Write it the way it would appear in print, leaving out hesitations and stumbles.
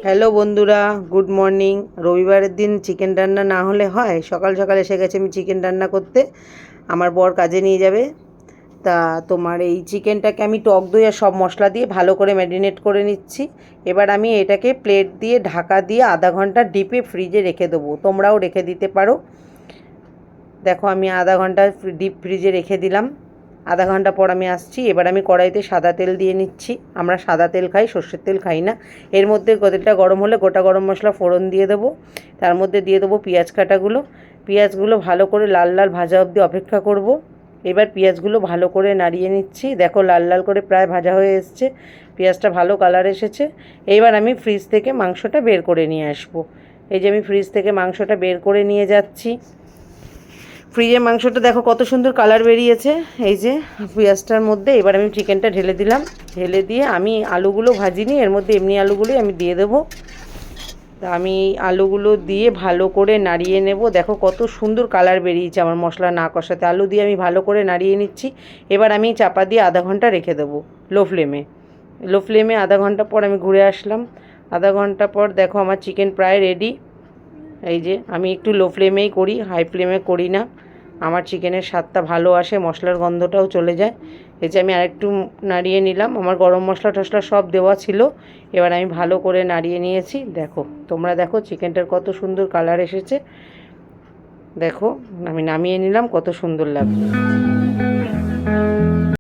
Hello বন্ধুরা, good morning. রবিবারের দিন চিকেন রান্না না হলে হয়? সকাল সকাল এসে গেছে আমি চিকেন রান্না করতে। আমার বর কাজে নিয়ে যাবে। তা তোমার এই চিকেনটাকে আমি টক দই আর সব মশলা দিয়ে ভালো করে ম্যারিনেট করে নিচ্ছি। এবার আমি এটাকে প্লেট দিয়ে ঢাকা দিয়ে আধা ঘন্টা ডিপে ফ্রিজে রেখে দেবো। তোমরাও রেখে দিতে পারো। দেখো আমি আধা ঘন্টা ডিপ ফ্রিজে রেখে দিলাম। আধা ঘন্টা পর আমি আসছি। এবার আমি কড়াইতে সাদা তেল দিয়ে নিচ্ছি। আমরা সাদা তেল খাই, সর্ষের তেল খাই না। এর মধ্যে তেলটা গরম হলে গোটা গরম মশলা ফোড়ন দিয়ে দেবো। তার মধ্যে দিয়ে দেবো পেঁয়াজ কাটাগুলো। পেঁয়াজগুলো ভালো করে লাল লাল ভাজা অবধি অপেক্ষা করব। এবার পেঁয়াজগুলো ভালো করে নাড়িয়ে নিচ্ছি। দেখো লাল লাল করে প্রায় ভাজা হয়ে এসছে, পেঁয়াজটা ভালো কালার এসেছে। এইবার আমি ফ্রিজ থেকে মাংসটা বের করে নিয়ে আসবো। এই যে আমি ফ্রিজ থেকে মাংসটা বের করে নিয়ে যাচ্ছি। ফ্রিজের মাংসটা দেখো কত সুন্দর কালার বেরিয়েছে। এই যে পেঁয়াজটার মধ্যে এবার আমি চিকেনটা ঢেলে দিলাম। ঢেলে দিয়ে আমি আলুগুলো ভাজিনি, এর মধ্যে এমনি আলুগুলোই আমি দিয়ে দেবো। তা আমি আলুগুলো দিয়ে ভালো করে নাড়িয়ে নেব। দেখো কত সুন্দর কালার বেরিয়েছে আমার মশলা না কষাতে। আলু দিয়ে আমি ভালো করে নাড়িয়ে নিচ্ছি। এবার আমি চাপা দিয়ে আধা ঘন্টা রেখে দেবো লো ফ্লেমে। আধা ঘন্টা পর আমি ঘুরে আসলাম। আধা ঘন্টা পর দেখো আমার চিকেন প্রায় রেডি। এই যে আমি একটু লো ফ্লেমেই করি, হাই ফ্লেমে করি না। আমার চিকেনের স্বাদটা ভালো আসে, মশলার গন্ধটাও চলে যায়। এই যে আমি আরেকটু নাড়িয়ে নিলাম। আমার গরম মশলা টশলা সব দেওয়া ছিল। এবার আমি ভালো করে নাড়িয়ে নিয়েছি। দেখো তোমরা দেখো চিকেনটার কত সুন্দর কালার এসেছে। দেখো আমি নামিয়ে নিলাম, কত সুন্দর লাগছে।